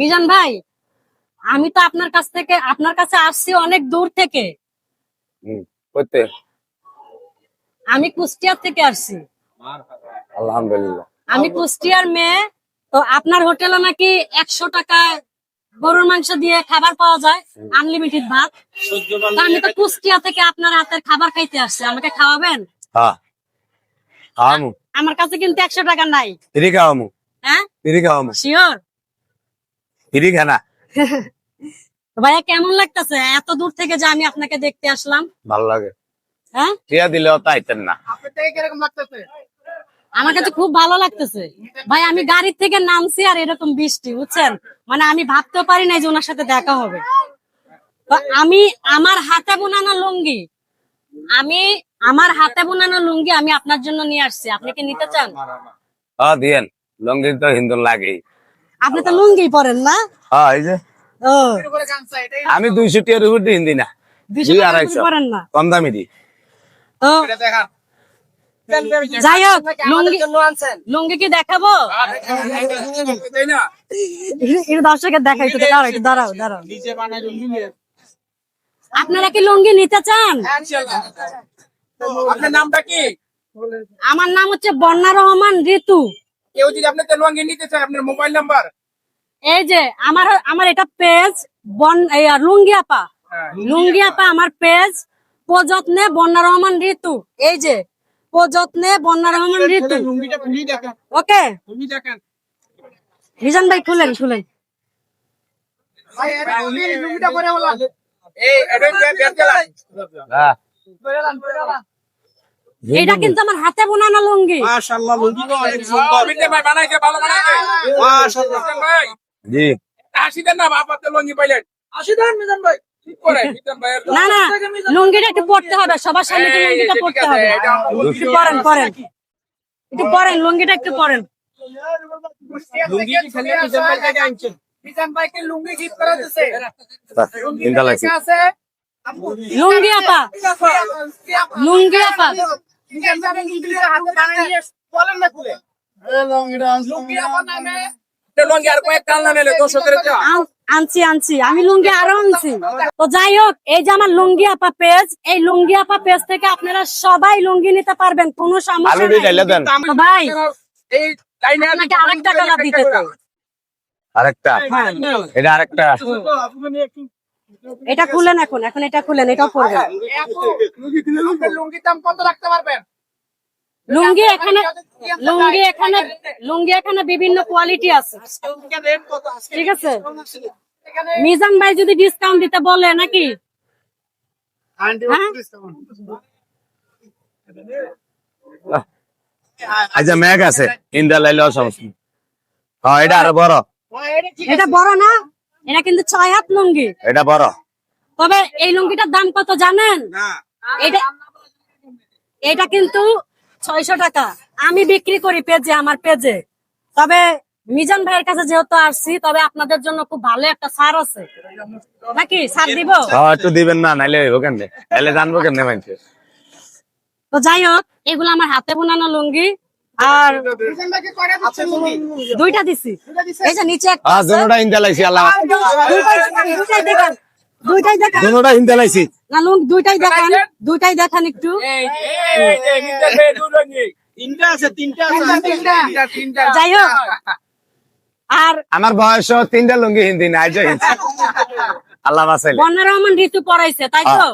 মিজান ভাই, আমি তো আপনার কাছে আসছি অনেক দূর থেকে। করতে আমি কুষ্টিয়া থেকে আসছি। আলহামদুলিল্লাহ। আমি কুষ্টিয়ার মেয়ে। তো আপনার হোটেলে নাকি 100 টাকায় গরুর মাংস দিয়ে খাবার পাওয়া যায়, আনলিমিটেড ভাত। তো আমি তো কুষ্টিয়া থেকে আপনার হাতের খাবার খাইতে আসছি, আমাকে খাওয়াবেন? হ্যাঁ খাওয়ামু। আমার কাছে কিন্তু 100 টাকা নাই। ফ্রি খাওয়ামু। হ্যাঁ, ফ্রি খাওয়ামু। শিওর? ফ্রি খানা। ভাইয়া কেমন লাগতেছে এত দূর থেকে যে আমি আপনাকে দেখতে আসলাম? ভালো লাগে। হ্যাঁ, টিয়া দিলেও তাইতেন না। আমার কাছে খুব ভালো লাগতেছে ভাই। আমি গাড়ির থেকে নামছি আর এরকম বৃষ্টি, বুঝছেন, মানে আমি ভাবতেও পারি নাই যে ওনার সাথে দেখা হবে। তো আমি আমার হাতে বোনানো লুঙ্গি আমি আপনার জন্য নিয়ে আসছি। আপনি কি নিতে চান? হ্যাঁ দিয়েন। লঙ্গি তো হিন্দু লাগেই। আপনি তো লুঙ্গি পরেন না? হ্যাঁ এই যে ও, আমি 200 টিয়ার উপর দিয়ে হিন্দি না, 200 টাকা করে 200 পরেন না? কম দামি দি। তো যাই হোক, লুঙ্গি কি দেখাবো? এটা দর্শকের দেখাই তো। দাঁড়াও। আপনারা কি লুঙ্গি নিতে চান? আপনার নামটা কি? আমার নাম হচ্ছে বন্যা রহমান ঋতু। কেউ যদি আপনাকে লুঙ্গি নিতে চায়, আপনার মোবাইল নাম্বার? এই যে আমার এটা পেজ লুঙ্গি আপা আমার পেজ প্রযত্নে বন্যা রহমান ঋতু। এই যে প্রযত্নে বন্যা রহমান ঋতু। লুঙ্গিটা খুলি দেখেন, ওকে লুঙ্গি দেখেন। মিজান ভাই, খুলেন। ভাই লুঙ্গিটা পরে বলা। এই এটা বের গেলাম। হ্যাঁ এটা কিন্তু আমার হাতে বোনানো লুঙ্গি। মাশাআল্লাহ, লুঙ্গি তো অনেক সুন্দর। মিতে ভাই বানাইছে, ভালো বানাইছে। মাশাআল্লাহ ভাই। জি আসি দেন না বাপাতে লুঙ্গি পাইলেন। আসি দেন মিজান ভাই। ঠিক করে মিজান ভাই। না, লুঙ্গিটা একটু পরতে হবে, সবার সামনে তো লুঙ্গিটা পরতে হবে। একটু পরেন লুঙ্গিটা একটু পরেন। লুঙ্গি কি খালি মিজান ভাই থেকে আনছেন? মিজান ভাইকে লুঙ্গি গিফট করে দিয়েছে। চিন্তা লাগছে। আছে লুঙ্গি আপা মিজান ভাই লুঙ্গি হাতে বানাইয়ে বলেন না খুলে। লুঙ্গি আমার নামে লুঙ্গি আর কয়েক কাল না নিলে 200 করে দাও। আনছি আমি লুঙ্গি আরো আনছি। তো যাই হোক, এই যে আমার লুঙ্গি আপা পেজ, এই লুঙ্গি আপা পেজ থেকে আপনারা সবাই লুঙ্গি নিতে পারবেন, কোনো সমস্যা আলু দিয়ে ঢেলে দেন। তো ভাই, এই লাইনে আপনাকে আরেকটা কালার দিতে চাই। আরেকটা, এটা আরেকটা। এটা খুলেন এখন এটা খুলেন, এটাও পরবেন। লুঙ্গির দাম কত রাখতে পারবেন? লুঙ্গি এখানে বিভিন্ন কোয়ালিটি আছে, ঠিক আছে? মিজান ভাই যদি ডিসকাউন্ট দিতে বলে নাকি? আচ্ছা ম্যাগ আছে, ইন্দা লাইলেও সমস্যা নেই। হ্যাঁ এটা আরো বড়। এটা বড় না, এটা কিন্তু 6 হাত লুঙ্গি। এটা বড়। তবে এই লুঙ্গিটার দাম কত জানেন? এটা কিন্তু 600 টাকা। আমি বিক্রি করি পেজে, আমার পেজে। তবে মিজান ভাইয়ের কাছে যেহেতু আসছি, তবে আপনাদের জন্য খুব ভালো একটা ছাড় আছে, নাকি ছাড় দিব? হ্যাঁ একটু দিবেন না, নাইলে ওখানে তাহলে জানবো কেমনে মানছে। তো যাই হোক, এগুলো আমার হাতে বোনানো লুঙ্গি। আর দুইটা দিছি, এই যে নিচে একটা আছে। দুটোটা ইন্দা লাইছি। আল্লাহ দুইটাই দেখান, দুটোটা ইন্দা লাইছি না লুঙ্গি দুইটাই দেখান একটু। যাই হোক, আর আমার বয়স 3টা লুঙ্গি হিন্দি নাই। আল্লাহ বাঁচাইলে। বন্যা রহমান ঋতু পড়াইছে, তাই তো?